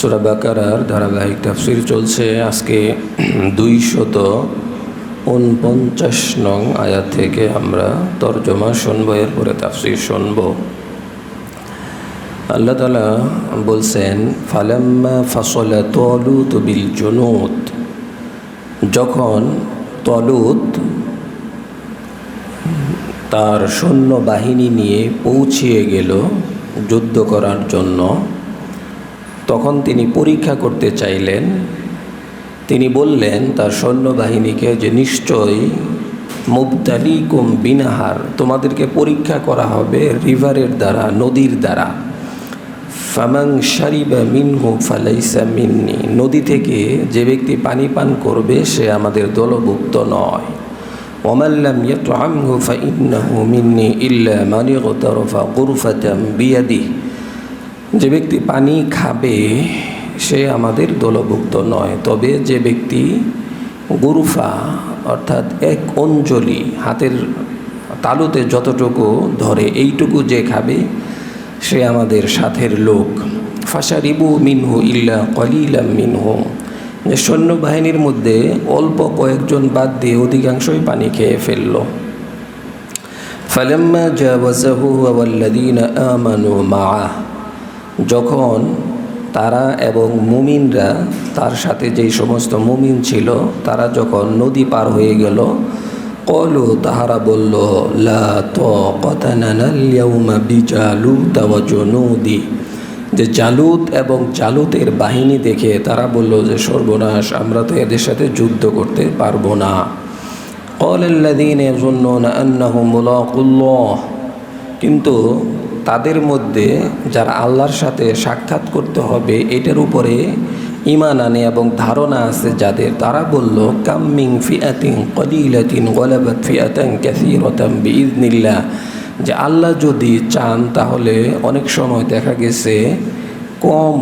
সূরা বাকারার ধারাবাহিক তাফসীর চলছে। আজকে 249 নং আয়াত থেকে আমরা তরজমা শুনবো, এরপরে তাফসীর শুনবো। আল্লাহ তাআলা বলছেন, ফালাম্মা ফাসলা তালুত বিল জুনুদ, যখন তালুত তার সৈন্যবাহিনী নিয়ে পৌঁছিয়ে গেল যুদ্ধ করার জন্য, তখন তিনি পরীক্ষা করতে চাইলেন। তিনি বললেন তার সৈন্যবাহিনীকে যে নিশ্চয়ই মুবতালিকুম বিনাহার, তোমাদেরকে পরীক্ষা করা হবে রিভারের দ্বারা, নদীর দ্বারা। ফামান শারিবা মিনহু ফালাইসা মিন্নি, নদী থেকে যে ব্যক্তি পানি পান করবে সে আমাদের দলভুক্ত নয়। ওমান লাম ইয়াতআমহু ফাইন্নাহু মিন্নি ইল্লা মান ইগতারাফা গুরফাতাম বিয়াদিহি, যে ব্যক্তি পানি খাবে সে আমাদের দলভুক্ত নয়, তবে যে ব্যক্তি গুরফা অর্থাৎ এক অঞ্জলি, হাতের তালুতে যতটুকু ধরে এইটুকু যে খাবে সে আমাদের সাথের লোক। ফাশারিবু মিনহু ইল্লা কলিলাম মিনহু, যে সৈন্যবাহিনীর মধ্যে অল্প কয়েকজন বাদ দিয়ে অধিকাংশই পানি খেয়ে ফেলল। ফালাম্মা জাওয়াজাহু ওয়াল্লাযীনা আমানু মাআহ, যখন তারা এবং মুমিনরা, তার সাথে যেই সমস্ত মুমিন ছিল তারা যখন নদী পার হয়ে গেল, ক্বালু, তাহারা বলল, লা তাকাতা লানা আল-ইয়াওমা বিজালুত ওয়া জুনুদি, যে জালুত এবং জালুতের বাহিনী দেখে তারা বলল যে সর্বনাশ, আমরা তো এদের সাথে যুদ্ধ করতে পারবো না। ক্বালাল্লাযীনা ইয়াযুন্নুনা আন্নাহুম মুলাকুল্লাহ, কিন্তু তাদের মধ্যে যারা আল্লাহর সাথে সাক্ষাৎ করতে হবে এটার উপরে ঈমান আনে এবং ধারণা আছে যাদের, তারা বলল, কাম মিন ফিআতিন কলিলাতিন গালাবাত ফিআতান কাসীরাতান বিইذনিল্লাহ, যে আল্লাহ যদি চান তাহলে অনেক সময় দেখা গেছে কম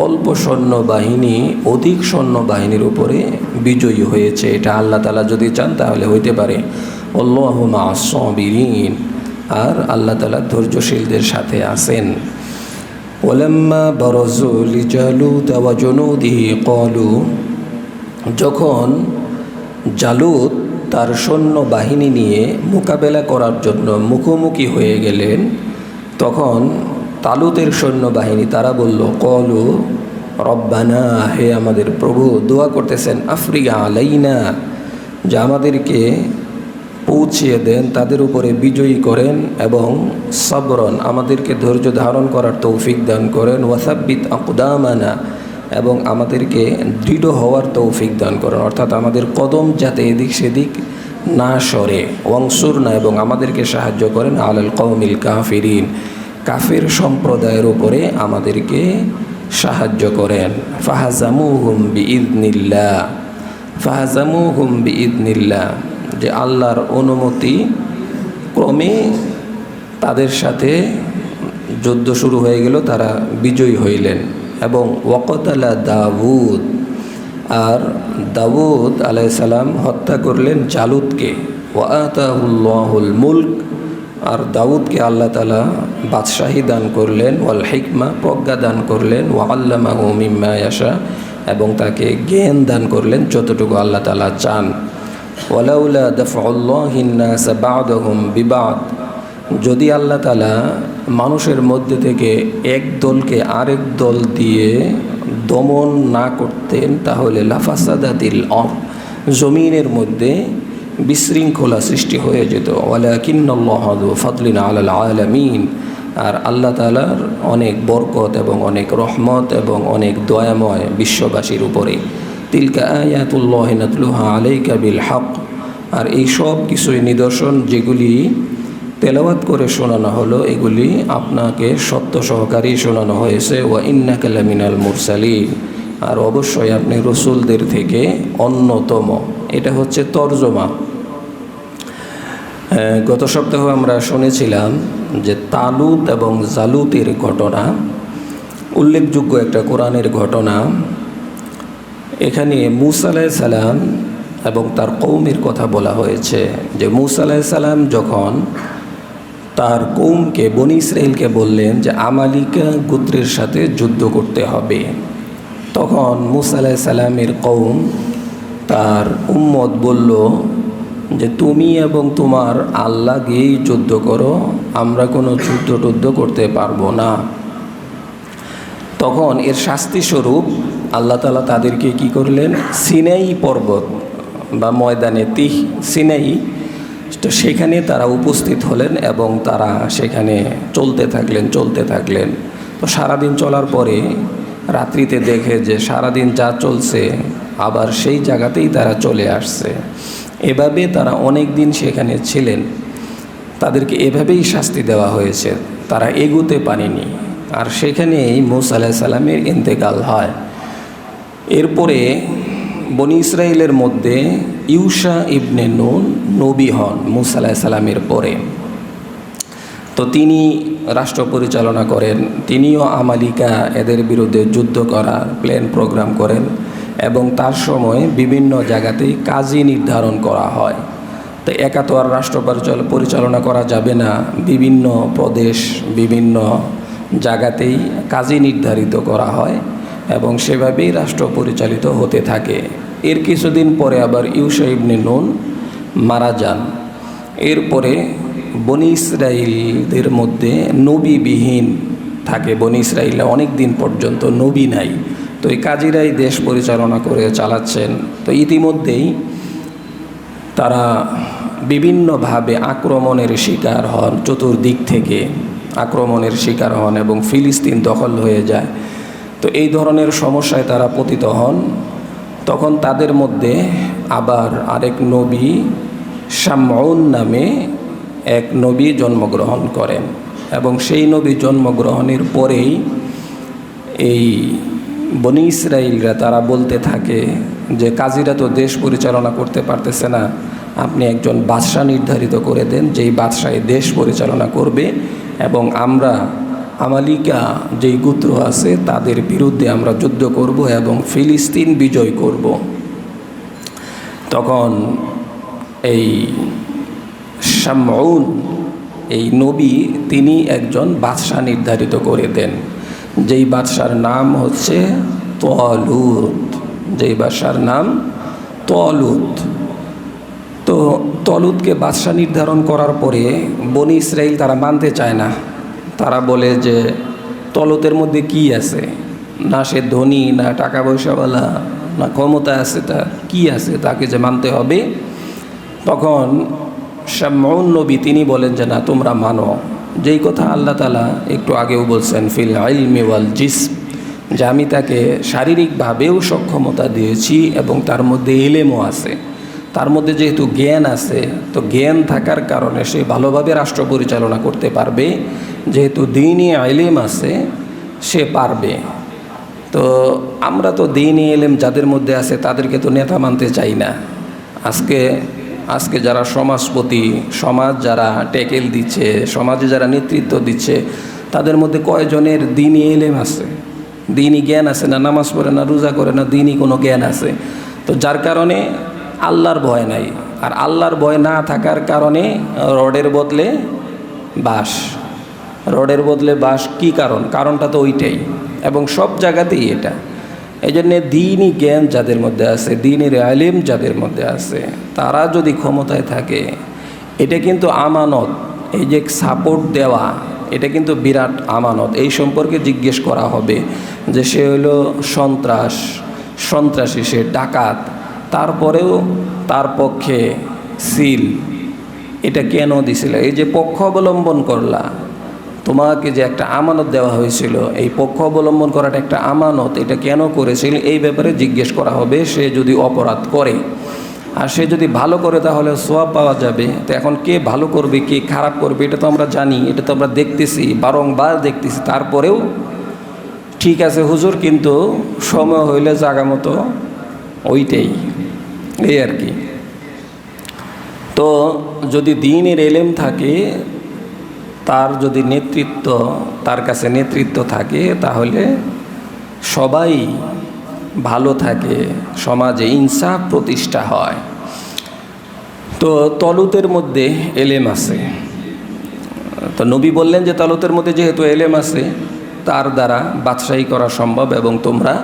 অল্প সৈন্যবাহিনী অধিক সৈন্যবাহিনীর উপরে বিজয়ী হয়েছে। এটা আল্লাহ তাআলা যদি চান তাহলে হইতে পারে। আল্লাহু মা'আস সাবিরিন, আর আল্লাহ তাআলা ধৈর্যশীলদের সাথে আছেন। ওয়ালাম্মা বারাজু লিজালুত ওয়া জুনুদিহি ক্বালু, যখন জালুত তার সৈন্যবাহিনী নিয়ে মোকাবেলা করার জন্য মুখোমুখি হয়ে গেলেন, তখন তালুতের সৈন্যবাহিনী তারা বলল, ক্বালু রব্বানা, হে আমাদের প্রভু, দোয়া করতেছেন, আফরিগা আলাইনা, যে আমাদেরকে পৌঁছিয়ে দেন, তাদের উপরে বিজয়ী করেন, এবং সবরন, আমাদেরকে ধৈর্য ধারণ করার তৌফিক দান করেন, ওয়াসাব্বিত আকদামানা, এবং আমাদেরকে দৃঢ় হওয়ার তৌফিক দান করেন, অর্থাৎ আমাদের কদম যাতে এদিক সেদিক না সরে, ওয়ানসুরনা, এবং আমাদেরকে সাহায্য করেন, আলাল কওমিল কাফিরিন, কাফির সম্প্রদায়ের উপরে আমাদেরকে সাহায্য করেন। ফাহাজামুহুম বিইذনিল্লাহ, ফাহাজামুহুম বিইذনিল্লাহ, যে আল্লাহর অনুমতি ক্রমে তাদের সাথে যুদ্ধ শুরু হয়ে গেল, তারা বিজয়ী হইলেন। এবং ওয়াকতালা দাউদ, আর দাউদ আলাইহিস সালাম হত্যা করলেন জালুতকে। ওয়া আতাহুল্লাহুল মুলক, আর দাউদকে আল্লাহ তাআলা বাদশাহী দান করলেন, ওয়াল হিকমা, প্রজ্ঞা দান করলেন, ওয়া আল্লামাহু মিম্মা ইয়াশা, এবং তাকে জ্ঞান দান করলেন যতটুকু আল্লাহ তাআলা চান। ওয়ালাউলা দাফউল্লাহিন নাস বা'দাহুম বিবাদ, যদি আল্লাহ তাআলা মানুষের মধ্যে থেকে এক দলকে আরেক দল দিয়ে দমন না করতেন তাহলে লাফাসাদাতিল আরদ, জমিনের মধ্যে বিশৃঙ্খলা সৃষ্টি হয়ে যেত। ওয়ালাকিন্নাল্লাহা যু ফাদলিন আলাল আলামিন, আর আল্লাহ তাআলার অনেক বরকত এবং অনেক রহমত এবং অনেক দয়াময় বিশ্ববাসীর উপরে। তিলকা আয়াতুল্লাহি নাতলুহা আলাইকা বিল হক, আর এই সব কিছুই নিদর্শন যেগুলি তেলাওয়াত করে শোনানো হলো এগুলি আপনাকে সত্য সহকারী শোনানো হয়েছে। ওয়া ইন্নাকা লামিনাল মুরসালিন, আর অবশ্যই আপনি রসুলদের থেকে অন্যতম। এটা হচ্ছে তরজমা। গত সপ্তাহ আমরা শুনেছিলাম যে তালুত এবং জালুতের ঘটনা, উল্লেখযোগ্য একটা কোরআনের ঘটনা। এখানে মূসা আলাইহিস সালাম এবং তার কওমের কথা বলা হয়েছে, যে মূসা আলাইহিস সালাম যখন তার কওমকে, বনি ইসরাইলকে বললেন যে আমালিকা গোত্রের সাথে যুদ্ধ করতে হবে, তখন মূসা আলাইহিস সালামের কওম তার উম্মত বলল যে তুমি এবং তোমার আল্লাহ গিয়েই যুদ্ধ করো, আমরা কোনো যুদ্ধ করতে পারবো না। তখন এর শাস্তি স্বরূপ আল্লাহ তাআলা তাদেরকে কি করলেন, সিনাই পর্বত বা ময়দানে সিনাই, তো সেখানে তারা উপস্থিত হলেন এবং তারা সেখানে চলতে থাকলেন। তো সারাদিন চলার পরে রাত্রিতে দেখে যে সারাদিন যা চলছে আবার সেই জায়গাতেই তারা চলে আসছে। এভাবে তারা অনেক দিন সেখানে ছিলেন। তাদেরকে এভাবেই শাস্তি দেওয়া হয়েছে, তারা এগুতে পারেনি। আর সেখানেই মূসা আলাইহিস সালামের ইন্তেকাল হয়। এরপরে বনি ইসরাইলের মধ্যে ইউশা ইবনে নুন নবী হন মূসা আলাইহিস সালামের পরে। তো তিনি রাষ্ট্র পরিচালনা করেন, তিনিও আমালিকা এদের বিরুদ্ধে যুদ্ধ করার প্ল্যান প্রোগ্রাম করেন এবং তার সময় বিভিন্ন জায়গাতেই কাজী নির্ধারণ করা হয়। তো একা তো আর রাষ্ট্র পরিচালনা করা যাবে না, বিভিন্ন প্রদেশ বিভিন্ন জায়গাতেই কাজী নির্ধারিত করা হয় এবং সেভাবেই রাষ্ট্র পরিচালিত হতে থাকে। এর কিছুদিন পরে আবার ইউশা ইবনে নুন মারা যান। এরপরে বনি ইসরাইলদের মধ্যে নবীবিহীন থাকে, বনি ইসরাইলে অনেক দিন পর্যন্ত নবী নাই। তো এই কাজীরাই দেশ পরিচালনা করে চালাচ্ছেন। তো ইতিমধ্যেই তারা বিভিন্নভাবে আক্রমণের শিকার হন, চতুর্দিক থেকে আক্রমণের শিকার হন এবং ফিলিস্তিন দখল হয়ে যায়। তো এই ধরনের সমস্যায় তারা পতিত হন। তখন তাদের মধ্যে আবার আরেক নবী শামউন নামে এক নবী জন্মগ্রহণ করেন এবং সেই নবী জন্মগ্রহণের পরেই এই বনি ইসরাইলরা তারা বলতে থাকে যে কাজীরা তো দেশ পরিচালনা করতে পারতেছে না, আপনি একজন বাদশা নির্ধারিত করে দেন যেই বাদশায় দেশ পরিচালনা করবে এবং আমরা আমালিকা যেই গোত্র আছে তাদের বিরুদ্ধে আমরা যুদ্ধ করব এবং ফিলিস্তিন বিজয় করব। তখন এই শামউন এই নবী তিনি একজন বাদশা নির্ধারিত করে দেন, যেই বাদশার নাম হচ্ছে তলুত, যেই বাদশার নাম তলুত। তো তলুতকে বাদশা নির্ধারণ করার পরে বনি ইসরাইল তারা মানতে চায় না। তারা বলে যে তলুতের মধ্যে কি আছে, না সে ধনী, না টাকা পয়সাওয়ালা, না ক্ষমতা আছে, তা কি আছে তাকে যে মানতে হবে। তখন শামউন নবী তিনি বলেন যে না, তোমরা মানো। যেই কথা আল্লাহ তাআলা একটু আগেও বলছেন ফিল ইলমি ওয়াল জিসম, যে আমি তাকে শারীরিকভাবেও সক্ষমতা দিয়েছি এবং তার মধ্যে ইলমও আছে। তার মধ্যে যেহেতু জ্ঞান আছে, তো জ্ঞান থাকার কারণে সে ভালোভাবে রাষ্ট্র পরিচালনা করতে পারবে। যেহেতু দ্বীনি ইলম আছে সে পারবে। তো আমরা তো দ্বীনি ইলম যাদের মধ্যে আছে তাদেরকে তো নেতা মানতে চাই না। আজকে যারা সমাজপতি, সমাজ যারা টেকেল দিচ্ছে, সমাজে যারা নেতৃত্ব দিচ্ছে, তাদের মধ্যে কয়জনের দ্বীনি ইলম আছে, দ্বীনি জ্ঞান আছে? না নামাজ পড়ে, না রোজা করে, না দ্বীনি কোনো জ্ঞান আছে? তো যার কারণে আল্লাহর ভয় নাই। আর আল্লাহর ভয় না থাকার কারণে রডের বদলে বাঁশ, রডের বদলে বাঁশ। কী কারণ? কারণটা তো ওইটাই এবং সব জায়গাতেই এটা। এই জন্যে দ্বীনি জ্ঞান যাদের মধ্যে আছে, দ্বীনের ইলম যাদের মধ্যে আছে, তারা যদি ক্ষমতায় থাকে, এটা কিন্তু আমানত। এই যে সাপোর্ট দেওয়া, এটা কিন্তু বিরাট আমানত। এই সম্পর্কে জিজ্ঞেস করা হবে যে সে হলো সন্ত্রাসী, সে ডাকাত, তারপরেও তার পক্ষে সিল, এটা কেন দিছিল? এই যে পক্ষ অবলম্বন করলা, তোমাকে যে একটা আমানত দেওয়া হয়েছিল, এই পক্ষ অবলম্বন করাটা একটা আমানত, এটা কেন করেছিল এই ব্যাপারে জিজ্ঞেস করা হবে। সে যদি অপরাধ করে আর সে যদি ভালো করে তাহলে সওয়াব পাওয়া যাবে। তো এখন কে ভালো করবে কে খারাপ করবে এটা তো আমরা জানি, এটা তো আমরা দেখতেছি, বারংবার দেখতেছি। তারপরেও ঠিক আছে হুজুর, কিন্তু সময় হইলে জাগা মতো ওইটাই, এই আর কি। তো যদি দ্বীনের ইলম থাকে, তার যদি তার কাছে নেতৃত্ব থাকে, তাহলে সবাই ভালো থাকে, সমাজে ইনসাফ প্রতিষ্ঠা হয়। তো তলুতের মধ্যে ইলম আছে। তো নবী বললেন যে তলুতের মধ্যে যেহেতু ইলম আছে, তার দ্বারা বাদশাহী করা সম্ভব এবং তোমরা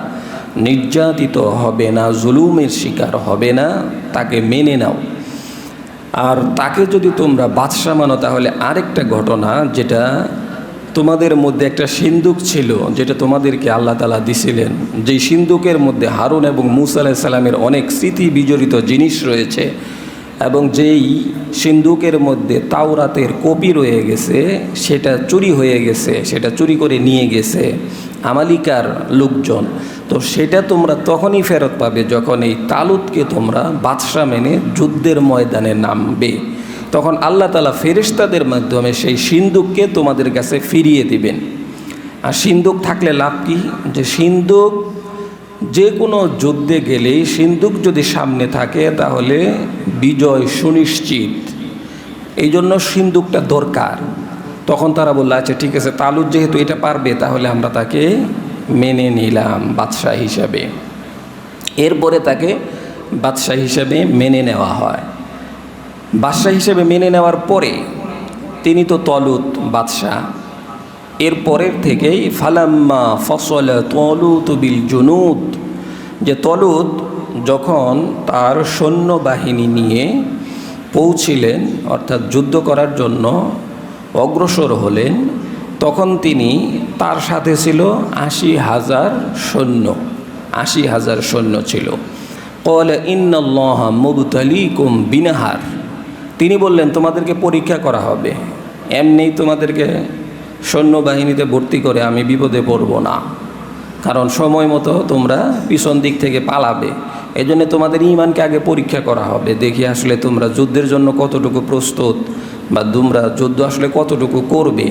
নির্যাতিত হবে না, জুলুমের শিকার হবে না, তাকে মেনে নাও। আর তাকে যদি তোমরা বাদশা মানো তাহলে আরেকটা ঘটনা, যেটা তোমাদের মধ্যে একটা সিন্দুক ছিল, যেটা তোমাদেরকে আল্লাহ তাআলা দিছিলেন, যেই সিন্দুকের মধ্যে হারুন এবং মূসা আলাইহিস সালামের অনেক স্মৃতি বিজড়িত জিনিস রয়েছে, এবং যেই সিন্দুকের মধ্যে তাওরাতের কপি রয়ে গেছে, সেটা চুরি হয়ে গেছে, সেটা চুরি করে নিয়ে গেছে আমালিকার লোকজন। তো সেটা তোমরা তখনই ফেরত পাবে যখন এই তালুতকে তোমরা বাদশা মেনে যুদ্ধের ময়দানে নামবে। তখন আল্লাহ তাআলা ফেরেশতাদের মাধ্যমে সেই সিন্দুককে তোমাদের কাছে ফিরিয়ে দিবেন। আর সিন্দুক থাকলে লাভ কি? যে সিন্দুক যে কোনো যুদ্ধে গেলেই সিন্দুক যদি সামনে থাকে তাহলে বিজয় সুনিশ্চিত। এই জন্য সিন্দুকটা দরকার। তখন তারা বলল, আচ্ছা ঠিক আছে, তালুত যেহেতু এটা পারবে তাহলে আমরা তাকে মেনে নিলাম বাদশাহ হিসাবে। এরপরে তাকে বাদশাহ হিসাবে মেনে নেওয়া হয়। বাদশাহ হিসেবে মেনে নেওয়ার পরে তিনি তো তলুত বাদশাহ। এরপরের থেকেই ফালাম্মা ফসল তলুত বিল জুনুদ, যে তলুত যখন তার সৈন্যবাহিনী নিয়ে পৌঁছিলেন, অর্থাৎ যুদ্ধ করার জন্য অগ্রসর হলেন, তখন তিনি, তার সাথে ছিল ৮০,০০০ সৈন্য, ৮০,০০০ সৈন্য ছিল। ক্বালা ইন্নাল্লাহা মুবতালিকুম বিনাহার, তিনি বললেন তোমাদেরকে পরীক্ষা করা হবে, এমনিই তোমাদেরকে সৈন্যবাহিনীতে ভর্তি করে আমি বিপদে পড়ব না, কারণ সময় মতো তোমরা পিছন দিক থেকে পালাবে। এই জন্য তোমাদের ঈমানকে আগে পরীক্ষা করা হবে, দেখি আসলে তোমরা যুদ্ধের জন্য কতটুকু প্রস্তুত, বা তোমরা যুদ্ধ আসলে কতটুকু করবে,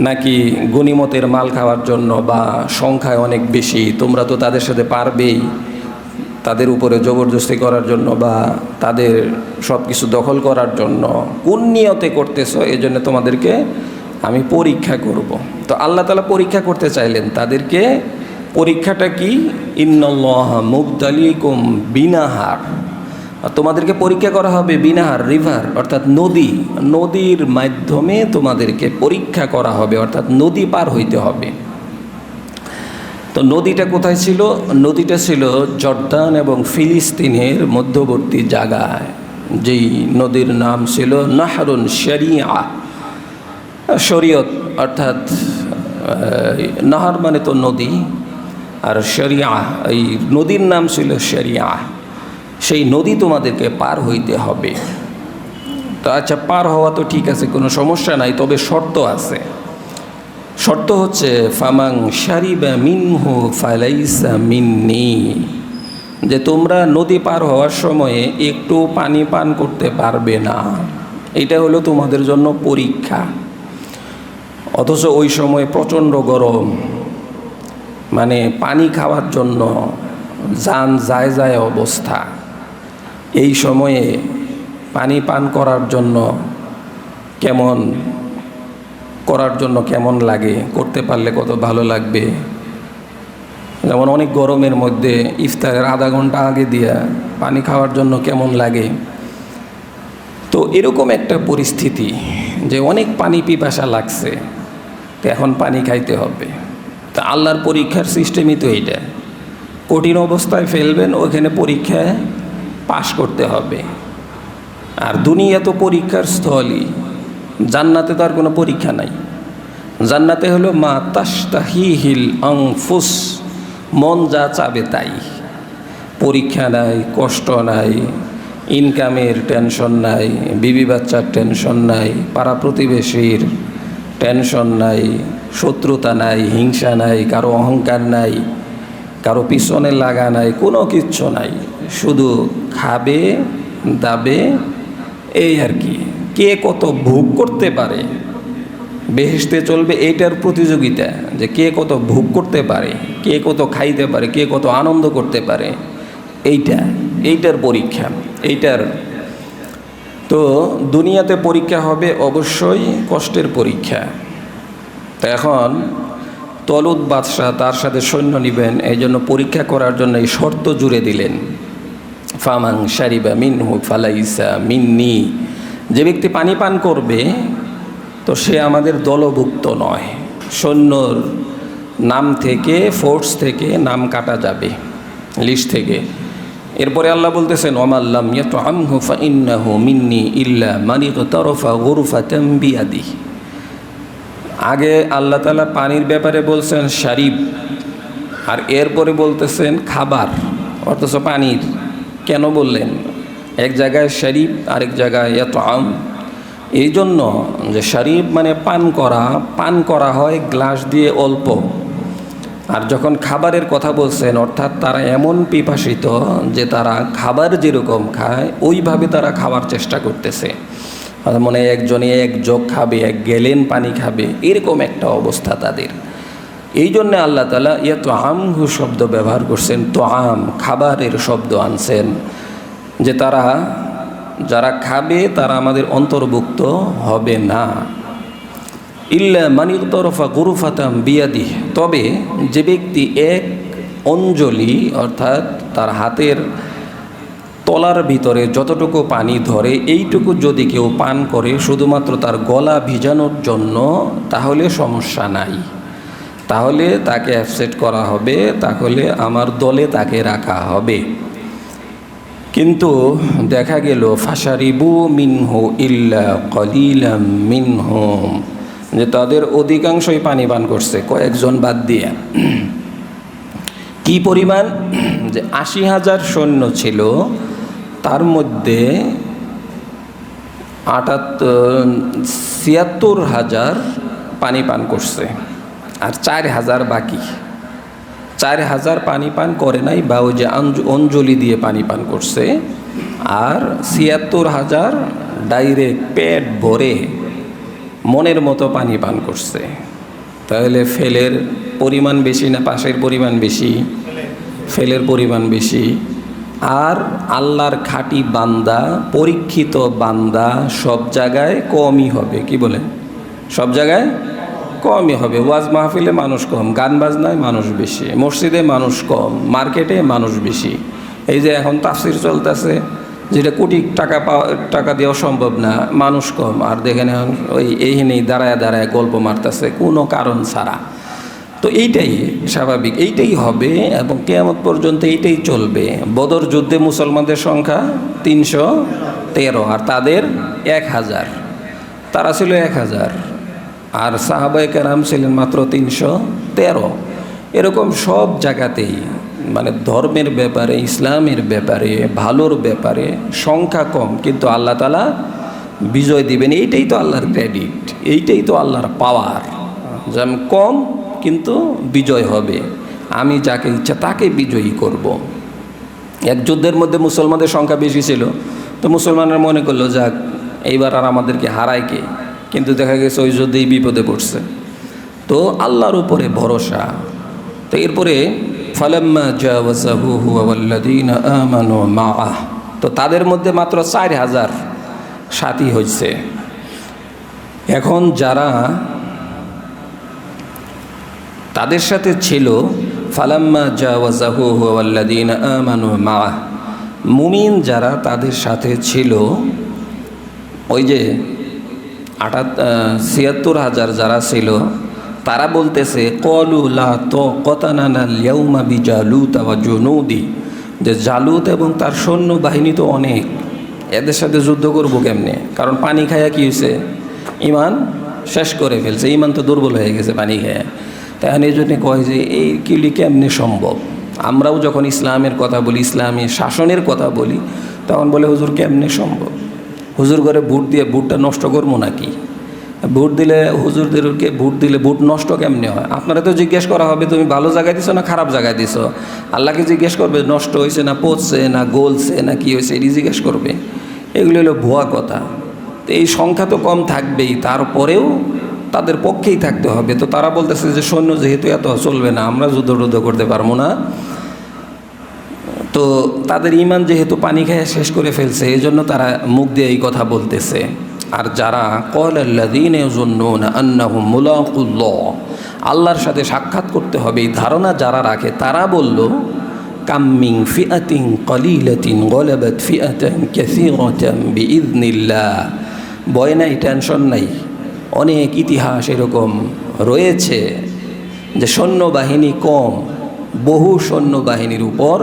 নাকি গনিমতের মাল খাওয়ার জন্য বা সংখ্যায় অনেক বেশি তোমরা তো তাদের সাথে পারবেই, তাদের উপরে জবরদস্তি করার জন্য বা তাদের সব কিছু দখল করার জন্য কোন নিয়তে করতেছো, এই জন্য তোমাদেরকে আমি পরীক্ষা করব। তো আল্লাহ তাআলা পরীক্ষা করতে চাইলেন তাদেরকে। পরীক্ষাটা কি? ইন্নাল্লাহা মুবতালিকুম বিনাহার, তোমাদেরকে পরীক্ষা করা হবে বিনাহার, রিভার অর্থাৎ নদী, নদীর মাধ্যমে তোমাদেরকে পরীক্ষা করা হবে, অর্থাৎ নদী পার হইতে হবে। তো নদীটা কোথায় ছিল? নদীটা ছিল জর্দান এবং ফিলিস্তিনের মধ্যবর্তী জায়গায়, যেই নদীর নাম ছিল নাহরুন শরিয়া, শরীয়ত অর্থাৎ নাহার মানে তো নদী, আর শরিয়া এই নদীর নাম ছিল শরিয়া। সেই নদী তোমাদেরকে পার হইতে হবে। তো আচ্ছা, পার হওয়া তো ঠিক আছে, কোনো সমস্যা নাই, তবে শর্ত আছে। শর্ত হচ্ছে ফামাং শারিবা মিনহু ফালাইসা মিন্নি, যে তোমরা নদী পার হওয়ার সময়ে একটু পানি পান করতে পারবে না, এটা হলো তোমাদের জন্য পরীক্ষা। অথচ ওই সময় প্রচণ্ড গরম, মানে পানি খাওয়ার জন্য জান যায় যায় অবস্থা। এই সময়ে পানি পান করার জন্য কেমন লাগে, করতে পারলে কত ভালো লাগবে। যেমন অনেক গরমের মধ্যে ইফতারের আধা ঘন্টা আগে দিয়া পানি খাওয়ার জন্য কেমন লাগে। তো এরকম একটা পরিস্থিতি যে অনেক পানি পিপাসা লাগছে, তো এখন পানি খাইতে হবে। তা আল্লাহর পরীক্ষার সিস্টেমই তো এইটা, কঠিন অবস্থায় ফেলবেন, ওখানে পরীক্ষায় পাশ করতে হবে। আর দুনিয়া তো পরীক্ষার স্থলই, জান্নাতে তো আর কোনো পরীক্ষা নাই। জান্নাতে হলো মা তাশতাহিহিল আনফুস, মন যা চাবে তাই, পরীক্ষা নাই, কষ্ট নাই, ইনকামের টেনশন নাই, বিবি বাচ্চার টেনশন নাই, পাড়া প্রতিবেশীর টেনশন নাই, শত্রুতা নাই, হিংসা নাই, কারো অহংকার নাই, কারো পিছনে লাগা নাই, কোনো কিচ্ছু নাই, শুধু খাবে দাবে, এই আর কি। কে কত ভোগ করতে পারে, বেহেশতে চলবে এইটার প্রতিযোগিতা, যে কে কত ভোগ করতে পারে, কে কত খাইতে পারে, কে কত আনন্দ করতে পারে, এইটার পরীক্ষা, এইটার। তো দুনিয়াতে পরীক্ষা হবে অবশ্যই কষ্টের পরীক্ষা। তো এখন তলুত বাদশাহ তার সাথে সৈন্য নেবেন, এই জন্য পরীক্ষা করার জন্য এই শর্ত জুড়ে দিলেন, ফামাং শারিবা মিনহু ফালাইসা মিন্নি, যে ব্যক্তি পানি পান করবে তো সে আমাদের দলভুক্ত নয়, সৈন্যর নাম থেকে, ফোর্স থেকে নাম কাটা যাবে লিস্ট থেকে। এরপরে আল্লাহ বলতেছেন ওমাল্লাম ইয়াতআমহু ফাইন্নাহু মিন্নি ইল্লা মান ইগতারাফা গুরফাতাম বিয়াদিহি। আগে আল্লাহ তাআলা পানির ব্যাপারে বলছেন শারিব, আর এরপরে বলতেছেন খাবার, অথচ পানির কেন বললেন? এক জায়গায় শারিব, আরেক জায়গায় ইয়াতআম। এই জন্য যে শারিব মানে পান করা হয় গ্লাস দিয়ে অল্প। আর যখন খাবারের কথা বলছেন, অর্থাৎ তারা এমন পিপাসিত যে তারা খাবার যেরকম খায় ওইভাবে তারা খাওয়ার চেষ্টা করতেছে। মানে একজনে এক জগ খাবে, এক গ্যালেন পানি খাবে, এরকম একটা অবস্থা তাদের। এই জন্যে আল্লাহ তাআলা ইয়াতআমহু শব্দ ব্যবহার করছেন, তোআম খাবারের শব্দ আনছেন, যে যারা খাবে তারা আমাদের অন্তর্ভুক্ত হবে না। ইল্লা মান ইগতারাফা গুরফাতাম বিয়াদিহি, তবে যে ব্যক্তি এক অঞ্জলি অর্থাৎ তার হাতের তলার ভিতরে যতটুকু পানি ধরে এইটুকু যদি কেউ পান করে শুধুমাত্র তার গলা ভিজানোর জন্য, তাহলে সমস্যা নাই, তাহলে তাকে অ্যাবসেট করা হবে, তাহলে আমার দলে তাকে রাখা হবে। কিন্তু দেখা গেল ফাশারিবু মিনহু ইল্লা কলিলাম মিনহুম, যে তাদের অধিকাংশই পানি পান করছে, কয়েকজন বাদ দিয়ে। কি পরিমাণ? যে ৮০,০০০ সৈন্য ছিল, তার মধ্যে ৭৬,০০০ পানি পান করছে, আর ৪,০০০ বাকি। ৪,০০০ পানি পান করে নাই, বা ওই যে অঞ্জলি দিয়ে পানি পান করছে, আর ৭৬,০০০ ডাইরেক্ট পেট ভরে মনের মতো পানি পান করছে। তাহলে ফেলের পরিমাণ বেশি না পাশের পরিমাণ বেশি? ফেলের পরিমাণ বেশি। আর আল্লাহর খাঁটি বান্দা, পরীক্ষিত বান্দা সব জায়গায় কমই হবে। কি বলেন? সব জায়গায় কমই হবে। ওয়াজ মাহফিলে মানুষ কম, গান বাজনায় মানুষ বেশি, মসজিদে মানুষ কম, মার্কেটে মানুষ বেশি। এই যে এখন তাফসির চলতেছে, যেটা কোটি টাকা দেওয়া সম্ভব না, মানুষ কম, আর দেখেন এখন ওই এইখানেই দাঁড়ায় দাঁড়ায় গল্প মারতেছে কোনো কারণ ছাড়া। তো এইটাই স্বাভাবিক, এইটাই হবে এবং কিয়ামত পর্যন্ত এইটাই চলবে। বদর যুদ্ধে মুসলমানদের সংখ্যা ৩১৩, আর তাদের ১,০০০, তারা ছিল ১,০০০, আর সাহাবায়ে কেরাম ছিলেন মাত্র ৩১৩। এরকম সব জায়গাতেই মানে ধর্মের ব্যাপারে, ইসলামের ব্যাপারে, ভালোর ব্যাপারে সংখ্যা কম, কিন্তু আল্লাহ তাআলা বিজয় দিবেন। এইটাই তো আল্লাহর ক্রেডিট, এইটাই তো আল্লাহর পাওয়ার। যেমন কম কিন্তু বিজয় হবে, আমি যাকে ইচ্ছা তাকে বিজয়ী করব। এক যুদ্ধের মধ্যে মুসলমানদের সংখ্যা বেশি ছিল, তো মুসলমানরা মনে করলো যাক এইবার আর আমাদেরকে হারায় কে, কিন্তু দেখা গেছে ওই যুদ্ধেই বিপদে পড়ছে। তো আল্লাহর উপরে ভরসা। তো এরপরে ফালাম্মা জাওয়াযাহু হুয়া ওয়াল্লাযীনা আমানু মাআহ, তো তাদের মধ্যে মাত্র ৪,০০০ সাথী হয়েছে। এখন যারা তাদের সাথে ছিল, ফালাম্মা জাওয়াযাহু হুয়া ওয়াল্লাযীনা আমানু মাআহ, মুমিন যারা তাদের সাথে ছিল, ওই যে ৭৬,০০০ যারা ছিল, তারা বলতেছে ক্বালু লা তাকাতানা আল ইয়াউমা বিজালুত ওয়া জুনুদি, যে জালুত এবং তার সৈন্য বাহিনী তো অনেক, এদের সাথে যুদ্ধ করব কেমনে? কারণ পানি খায়া কি হয়েছে? ঈমান শেষ করে ফেলছে, ঈমান তো দুর্বল হয়ে গেছে পানি খায়া। তাই এই জন্যে কয় যে এই কিলি কেমনে সম্ভব? আমরাও যখন ইসলামের কথা বলি, ইসলামী শাসনের কথা বলি, তখন বলে হুজুর কেমনে সম্ভব? হুজুর ঘরে ভোট দিয়ে ভোটটা নষ্ট করবো নাকি? ভোট দিলে হুজুরদেরকে ভোট দিলে ভোট নষ্ট কেমনে হয়? আপনারা তো জিজ্ঞেস করা হবে তুমি ভালো জায়গায় দিছো না খারাপ জায়গায় দিছো। আল্লাহকে জিজ্ঞেস করবে নষ্ট হয়েছে না পচছে না গলছে না কি হয়েছে, এটি জিজ্ঞেস করবে। এগুলো হলো ভুয়া কথা। তো এই সংখ্যা তো কম থাকবেই, তারপরেও তাদের পক্ষেই থাকতে হবে। তো তারা বলতেছে যে সৈন্য যেহেতু এত চলবে না, আমরা যুদ্ধ করতে পারবো না। তো তাদের ঈমান যেহেতু পানি খেয়ে শেষ করে ফেলছে, এই জন্য তারা মুখ দিয়ে এই কথা বলতেছে। আর যারা ক্বালাল্লাযীনা ইয়াযুন্নুনা আন্নাহুম মুলাকুল্লাহ, আল্লাহর সাথে সাক্ষাৎ করতে হবে এই ধারণা যারা রাখে, তারা বলল কাম মিন ফিআতিন কলিলাতিন গলাবাত ফিআতান কাসীরাতান বিইذনিল্লাহ। ভয় নাই, টেনশন নাই, অনেক ইতিহাস এরকম রয়েছে যে সৈন্যবাহিনী কম, বহু সৈন্যবাহিনীর উপর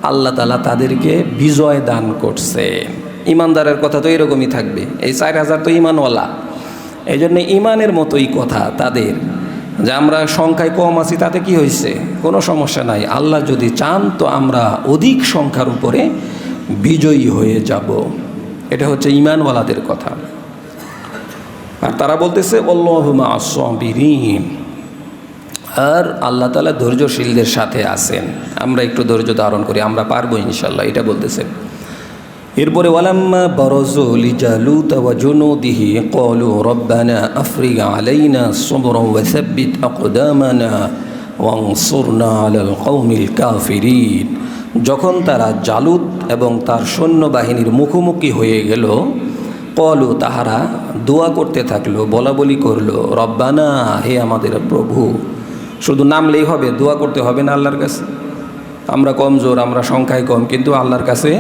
আল্লাহ তাআলা তাদেরকে বিজয় দান করছে। ইমানদারের কথা তো এরকমই থাকবে, এই 4000 তো ইমানওয়ালা, এই জন্য ইমানের মতোই কথা তাদের, যে আমরা সংখ্যায় কম আছি তাতে কি হয়েছে, কোনো সমস্যা নাই, আল্লাহ যদি চান তো আমরা অধিক সংখ্যার উপরে বিজয়ী হয়ে যাব। এটা হচ্ছে ইমানওয়ালাদের কথা। আর তারা বলতেছে আল্লাহু মা'আস সাবিরিন, আর আল্লাহ তাআলা ধৈর্যশীলদের সাথে আছেন, আমরা একটু ধৈর্য ধারণ করি, আমরা পারবো ইনশাআল্লাহ, এটা বলতেছেন। এরপরে ওয়ালাম্মা বারাজু লিজালুত ওয়া জুনুদিহি ক্বালু রব্বানা আফরিগ আলাইনা সাবরান ওয়া সাব্বিত আকদামানা ওয়ানসুরনা আলাল কওমিল কাফিরিন। যখন তারা জালুত এবং তার সৈন্যবাহিনীর মুখোমুখি হয়ে গেল, ক্বালু তাহারা দোয়া করতে থাকলো, বলা বলি করলো, রব্বানা, হে আমাদের প্রভু। শুধু নামলেই হবে, দোয়া করতে হবে না আল্লাহর কাছে? আমরা কমজোর, আমরা সংখ্যায় কম, কিন্তু আল্লাহর কাছে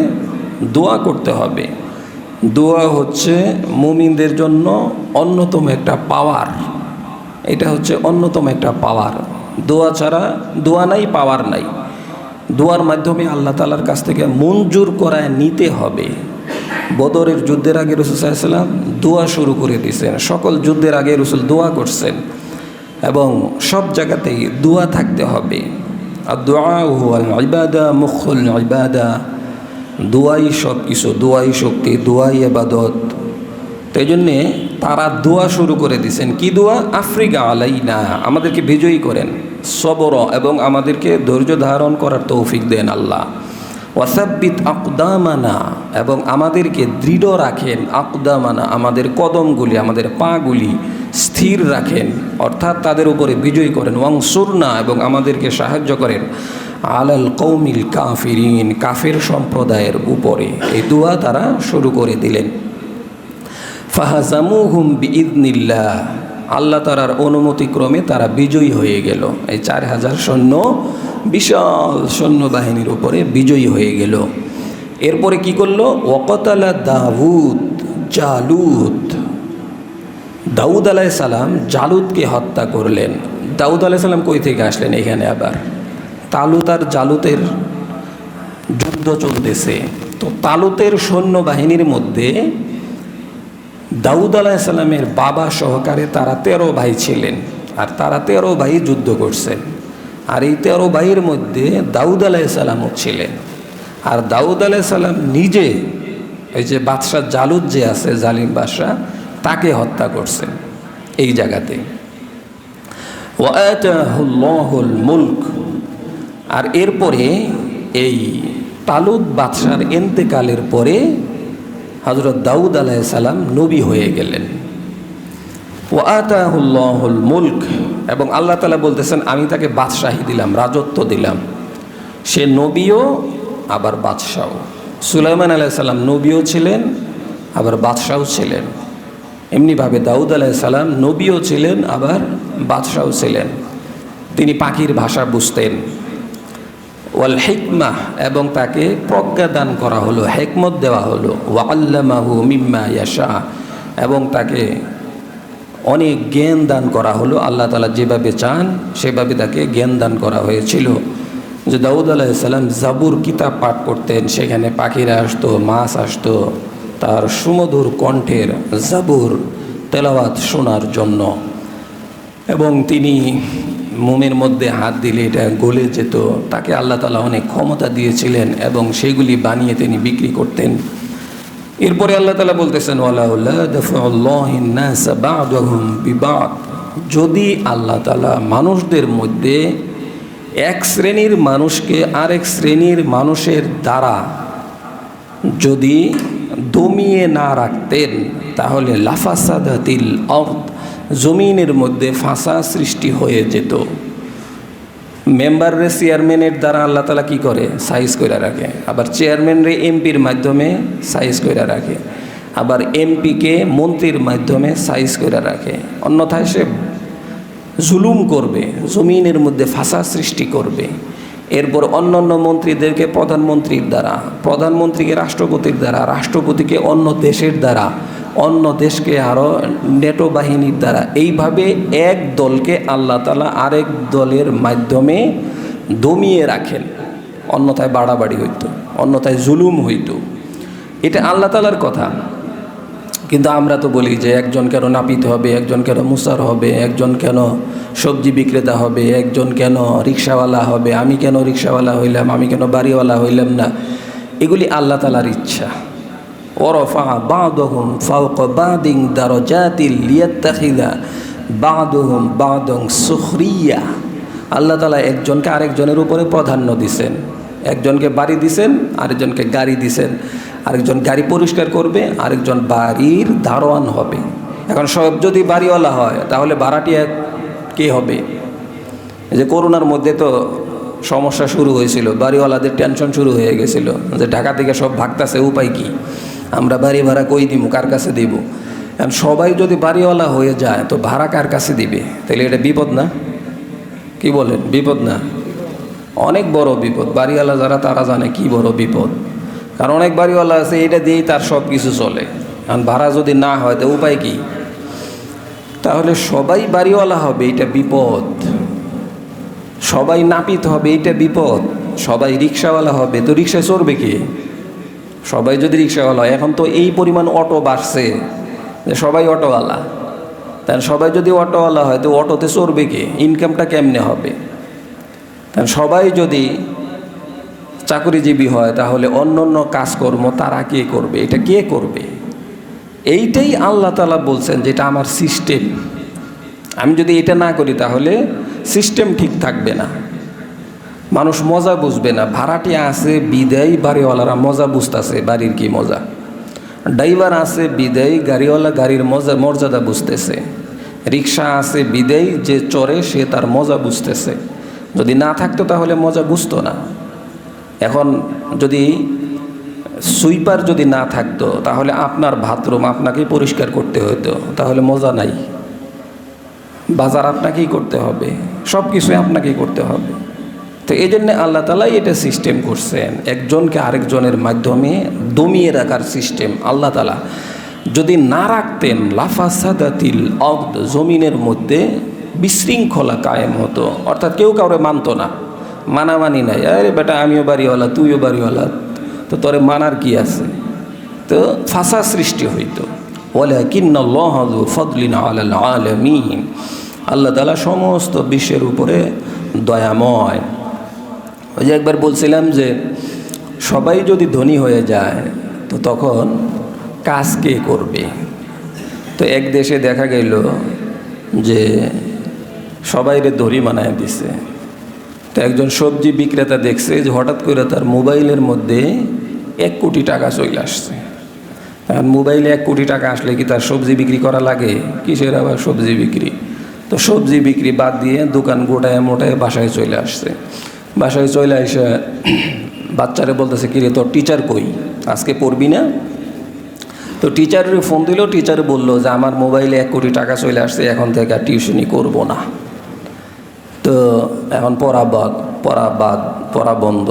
দোয়া করতে হবে। দোয়া হচ্ছে মুমিনদের জন্য অন্যতম একটা পাওয়ার, এটা হচ্ছে অন্যতম একটা পাওয়ার। দোয়া ছাড়া, দোয়া নাই পাওয়ার নাই। দোয়ার মাধ্যমে আল্লাহ তাআলার কাছ থেকে মঞ্জুর করায় নিতে হবে। বদরের যুদ্ধের আগে রাসূল সাল্লাল্লাহু আলাইহি ওয়াসাল্লাম দোয়া শুরু করে দিয়েছেন, সকল যুদ্ধের আগে রাসূল দোয়া করছেন, এবং সব জায়গাতেই দোয়া থাকতে হবে। আর দোয়া হুয়াল ইবাদা মুখুল ইবাদা, দোয়াই সব কিছু, দোয়াই শক্তি, দোয়াই ইবাদত। তাই জন্যে তারা দোয়া শুরু করে দিয়েছেন। কি দোয়া? আফরিগা আলাইনা, আমাদেরকে বিজয়ী করেন, সবর, এবং আমাদেরকে ধৈর্য ধারণ করার তৌফিক দেন আল্লাহ। ওয়াসাব্বিত আকদামানা, এবং আমাদেরকে দৃঢ় রাখেন, আকদামানা, আমাদের কদমগুলি, আমাদের পাগুলি স্থির রাখেন, অর্থাৎ তাদের উপরে বিজয়ী করেন। ওয়ানসুরনা, এবং আমাদেরকে সাহায্য করেন, আলাল কওমিল কাফিরিন, কাফের সম্প্রদায়ের উপরে। এই দোয়া তারা শুরু করে দিলেন। ফাহাজামুহুম বিইذনিল্লাহ, আল্লাহ তাআলার অনুমতিক্রমে তারা বিজয়ী হয়ে গেল। এই 4000 সৈন্য বিশাল সৈন্যবাহিনীর উপরে বিজয়ী হয়ে গেল। এরপরে কি করলো? ওয়াকাতালা দাউদ জালুত, দাউদ আলাইহিস সালাম জালুতকে হত্যা করলেন। দাউদ আলাইহিস সালাম কই থেকে আসলেন এখানে? আবার তালুত আর জালুতের যুদ্ধ চলতেছে। তো তালুতের সৈন্যবাহিনীর মধ্যে দাউদ আলাইহিস সালামের বাবা সহকারে তারা 13 ভাই ছিলেন, আর তারা 13 ভাই যুদ্ধ করছেন। আর এই 13 ভাইয়ের মধ্যে দাউদ আলাইহিস সালামও ছিলেন। আর দাউদ আলাইহিস সালাম নিজে, এই যে বাদশাহ জালুত যে আছে, জালিম বাদশাহ, তাকে হত্যা করছেন এই জায়গাতে। ওয়া আতাহুল্লাহুল মুলক, আর এরপরে এই তালুত বাদশার ইন্তেকালের পরে হযরত দাউদ আলাইহিস সালাম নবী হয়ে গেলেন। ওয়া আতাহুল্লাহুল মুলক, এবং আল্লাহ তাআলা বলতেছেন আমি তাকে বাদশাহী দিলাম, রাজত্ব দিলাম। সে নবীও আবার বাদশাও। সুলাইমান আলাইহিস সালাম নবীও ছিলেন, আবার বাদশাও ছিলেন। এমনিভাবে দাউদ আলাইহিস সালাম নবীও ছিলেন, আবার বাদশাও ছিলেন। তিনি পাখির ভাষা বুঝতেন। ওয়াল হিকমাহ, এবং তাকে প্রজ্ঞা দান করা হলো, হিকমত দেওয়া হলো। ওয়া আল্লামাহু মিম্মা ইয়াশা, এবং তাকে অনেক জ্ঞান দান করা হলো। আল্লাহ তাআলা যেভাবে চান সেভাবে তাকে জ্ঞান দান করা হয়েছিল। যে দাউদ আলাইহিস সালাম জাবুর কিতাব পাঠ করতেন, সেখানে পাখিরা আসতো, মাছ আসতো তার সুমধুর কণ্ঠের জাবুর তেলাওয়াত শোনার জন্য। এবং তিনি মোমের মধ্যে হাত দিলে এটা গলে যেত। তাকে আল্লাহ তাআলা অনেক ক্ষমতা দিয়েছিলেন, এবং সেগুলি বানিয়ে তিনি বিক্রি করতেন। এরপরে আল্লাহ তাআলা বলতেছেন ওয়ালাউলা দাফাউল্লাহিন নাস বা'দাহুম বিবাদ, যদি আল্লাহ তাআলা মানুষদের মধ্যে এক শ্রেণীর মানুষকে আরেক শ্রেণীর মানুষের দ্বারা যদি দমিয়ে না রাখতেন, তাহলে লাফাসাদাতিল আরদ, জমিনের মধ্যে ফাঁসা সৃষ্টি হয়ে যেত। মেম্বাররে চেয়ারম্যানের দ্বারা আল্লাহ তাআলা কি করে? সাইজ করে রাখে। আবার চেয়ারম্যানরে এমপির মাধ্যমে সাইজ করে রাখে। আবার এমপিকে মন্ত্রীর মাধ্যমে সাইজ করে রাখে। অন্যথায় সে জুলুম করবে, জমিনের মধ্যে ফাঁসা সৃষ্টি করবে। এরপর অন্য অন্য মন্ত্রীদেরকে প্রধানমন্ত্রীর দ্বারা, প্রধানমন্ত্রীকে রাষ্ট্রপতির দ্বারা, রাষ্ট্রপতিকে অন্য দেশের দ্বারা, অন্য দেশকে আরও নেটো বাহিনীর দ্বারা, এইভাবে এক দলকে আল্লাহ তাআলা আরেক দলের মাধ্যমে দমিয়ে রাখেন। অন্যথায় বাড়াবাড়ি হইতো, অন্যথায় জুলুম হইতো। এটা আল্লাহ তাআলার কথা। কিন্তু আমরা তো বলি যে একজন কেন নাপিত হবে, একজন কেন মুসার হবে, একজন কেন সবজি বিক্রেতা হবে, একজন কেন রিক্সাওয়ালা হবে, আমি কেন রিক্সাওয়ালা হইলাম, আমি কেন বাড়িওয়ালা হইলাম না। এগুলি আল্লাহ তাআলার ইচ্ছা। ওরফা বাদুহুম ফাওকা বাদিন দারাজাতিল লিয়াত্তাখিযা বাদুহুম বাদুন সুখরিয়া। আল্লাহ তাআলা একজনকে আরেকজনের উপরে প্রাধান্য দিছেন। একজনকে বাড়ি দিছেন, আরেকজনকে গাড়ি দিছেন। আরেকজন গাড়ি পরিষ্কার করবে, আরেকজন বাড়ির দারোয়ান হবে। এখন সব যদি বাড়িওয়ালা হয় তাহলে ভাড়াটিয়া কে হবে? এই যে করোনার মধ্যে তো সমস্যা শুরু হয়েছিল, বাড়িওয়ালাদের টেনশন শুরু হয়ে গেছিল যে ঢাকা থেকে সব ভাগতাছে, উপায় কি, আমরা বাড়ি ভাড়া কই দিব, কার কাছে দিব? এখন সবাই যদি বাড়িওয়ালা হয়ে যায় তো ভাড়া কার কাছে দিবে? তাহলে এটা বিপদ না? কি বলেন, বিপদ না? অনেক বড় বিপদ। বাড়িওয়ালা যারা তারা জানে কি বড় বিপদ। কারণ অনেক বাড়িওয়ালা আছে এটা দিয়েই তার সব কিছু চলে। কারণ ভাড়া যদি না হয় তো উপায় কি? তাহলে সবাই বাড়িওয়ালা হবে, এটা বিপদ। সবাই নাপিত হবে, এটা বিপদ। সবাই রিক্সাওয়ালা হবে, তো রিক্সায় চড়বে কে? সবাই যদি রিক্সাওয়ালা হয়, এখন তো এই পরিমাণ অটো বাড়ছে যে সবাই অটোওয়ালা। তাহলে সবাই যদি অটোওয়ালা হয় তো অটোতে চড়বে কে? ইনকামটা কেমনে হবে? কারণ সবাই যদি চাকরিজীবী হয় তাহলে অন্য অন্য কাজকর্ম তারা কে করবে? এটা কে করবে? এইটাই আল্লাহ তাআলা বলছেন যেটা আমার সিস্টেম। আমি যদি এটা না করি তাহলে সিস্টেম ঠিক থাকবে না, মানুষ মজা বুঝবে না। ভাড়াটি আছে বিদায় বাড়িওয়ালারা মজা বুঝতেছে, বাড়ির কি মজা। ড্রাইভার আছে বিদায় গাড়িওয়ালা গাড়ির মর্যাদা বুঝতেছে। রিক্সা আছে বিদায় যে চড়ে সে তার মজা বুঝতেছে। যদি না থাকতো তাহলে মজা বুঝতো না। এখন যদি সুইপার যদি না থাকতো তাহলে আপনার বাথরুম আপনাকেই পরিষ্কার করতে হতো, তাহলে মজা নাই। বাজার আপনাকেই করতে হবে, সব কিছুই আপনাকেই করতে হবে। তো এই জন্যে আল্লাহ তাআলাই এটা সিস্টেম করছেন, একজনকে আরেকজনের মাধ্যমে দমিয়ে রাখার সিস্টেম। আল্লাহ তাআলা যদি না রাখতেন লাফাসাদাতিল আরদ, জমিনের মধ্যে বিশৃঙ্খলা কায়েম হতো। অর্থাৎ কেউ কাউরে মানতো না, মানামানি নাই। আরে বেটা আমিও বাড়িওয়ালা, তুইও বাড়িওয়ালা, তো তোরে মানার কি আছে? তো ফাসাদ সৃষ্টি হইতো। ওয়ালাকিন্নাল্লাহা যু ফাদলিন আলাল আলামিন, আল্লাহ তাআলা সমস্ত বিশ্বের উপরে দয়াময়। ওই যে একবার বলছিলাম যে সবাই যদি ধনী হয়ে যায় তো তখন কাজ কে করবে? তো এক দেশে দেখা গেল যে সবাইরে ধনী বানায় দিছে। তো একজন সবজি বিক্রেতা দেখছে যে হঠাৎ করে তার মোবাইলের মধ্যে 1 কোটি টাকা চলে আসছে। এখন মোবাইলে 1 কোটি টাকা আসলে কি তার সবজি বিক্রি করা লাগে? কিসের আবার সবজি বিক্রি? তো সবজি বিক্রি বাদ দিয়ে দোকান গোটায় মোটায় বাসায় চলে আসছে। বাসায় চলে এসে বাচ্চারে বলতেছে, কিরে তোর টিচার কই, আজকে পড়বি না? তো টিচারের ফোন দিল, টিচার বললো যে আমার মোবাইলে 1 কোটি টাকা চলে আসছে, এখন থেকে আর টিউশনি করবো না। তো এখন পড়া বন্ধ,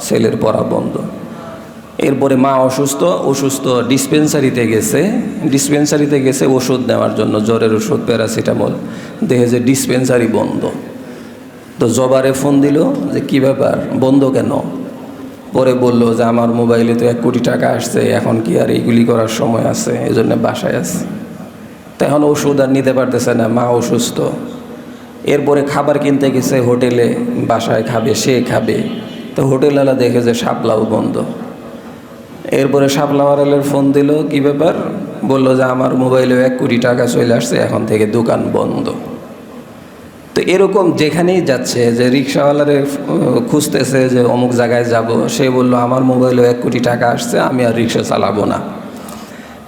ছেলের পড়া বন্ধ। এরপরে মা অসুস্থ ডিসপেন্সারিতে গেছে ওষুধ নেওয়ার জন্য, জ্বরের ওষুধ প্যারাসিটামল। দেখে যে ডিসপেন্সারি বন্ধ। তো জবারে ফোন দিল যে কী ব্যাপার, বন্ধ কেন? পরে বলল যে আমার মোবাইলে তো 1 কোটি টাকা আসছে, এখন কি আর এইগুলি করার সময় আছে, এই জন্য বাসায় আছে। তো এখন ওষুধ আর নিতে পারতেছে না, মা অসুস্থ। এরপরে খাবার কিনতে গেছে হোটেলে, বাসায় খাবে, সে খাবে। তো হোটেলওয়ালা দেখে যে শাপলাও বন্ধ। এরপরে শাপলাওয়ালার ফোন দিল, কি ব্যাপার? বলল যে আমার মোবাইলে 1 কোটি টাকা চলে আসছে, এখন থেকে দোকান বন্ধ। তো এরকম যেখানেই যাচ্ছে, যে রিক্সাওয়ালারে খুঁজতেছে যে অমুক জায়গায় যাব, সে বলল আমার মোবাইলে 1 কোটি টাকা আসছে, আমি আর রিক্সা চালাবো না।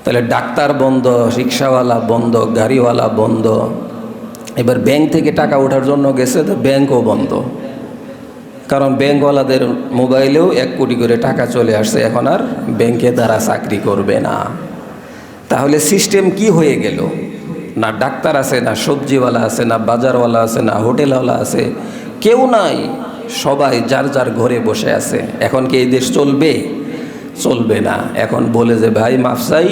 তাহলে ডাক্তার বন্ধ, রিক্সাওয়ালা বন্ধ, গাড়িওয়ালা বন্ধ। এবার ব্যাংক থেকে টাকা ওঠার জন্য গেছে, তো ব্যাংকও বন্ধ। কারণ ব্যাংকওয়ালাদের মোবাইলেও 1 কোটি করে টাকা চলে আসছে, এখন আর ব্যাংকে তারা চাকরি করবে না। তাহলে সিস্টেম কি হয়ে গেল? না ডাক্তার আছে, না সবজিওয়ালা আছে, না বাজারওয়ালা আছে, না হোটেলওয়ালা আছে, কেউ নাই। সবাই যার যার ঘরে বসে আছে। এখন কি এই দেশ চলবে? চলবে না। এখন বলে যে ভাই মাফ চাই,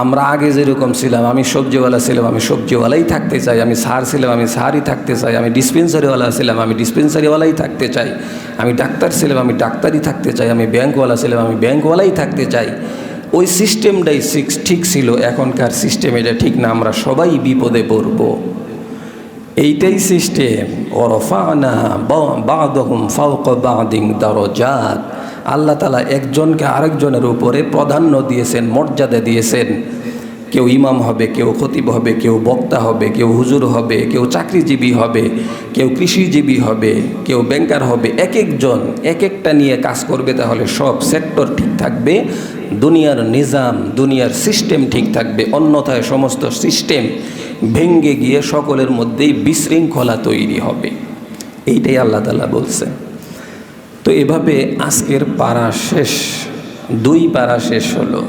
আমরা আগে যেরকম ছিলাম, আমি সবজিওয়ালা ছিলাম, আমি সবজিওয়ালাই থাকতে চাই, আমি সার ছিলাম, আমি সারই থাকতে চাই, আমি ডিসপেন্সারিওয়ালা ছিলাম, আমি ডিসপেন্সারিওয়ালাই থাকতে চাই, আমি ডাক্তার ছিলাম, আমি ডাক্তারই থাকতে চাই, আমি ব্যাংকওয়ালা ছিলাম, আমি ব্যাংকওয়ালাই থাকতে চাই। ওই সিস্টেমটাই ঠিক ছিল। এখনকার সিস্টেম এটা ঠিক না, আমরা সবাই বিপদে পড়ব। এইটাই সিস্টেম। ওরফানা বা'দাহুম ফাওকা বা'দিন দারাজাত। আল্লাহ তাআলা একজনকে আরেকজনের উপরে প্রাধান্য দিয়েছেন, মর্যাদা দিয়েছেন। কেউ ইমাম হবে, কেউ খতিব হবে, কেউ বক্তা হবে, কেউ হুজুর হবে, কেউ চাকরিজীবী হবে, কেউ কৃষিজীবী হবে, কেউ ব্যাংকার হবে। এক একজন এক একটা নিয়ে কাজ করবে, তাহলে সব সেক্টর ঠিক থাকবে, দুনিয়ার নিজাম, দুনিয়ার সিস্টেম ঠিক থাকবে। অন্যথায় সমস্ত সিস্টেম ভেঙ্গে গিয়ে সকলের মধ্যেই বিশৃঙ্খলা তৈরি হবে। এইটাই আল্লাহ তাআলা বলছেন। তো এভাবে আজকের পারা শেষ, 2 পারা শেষ হলো।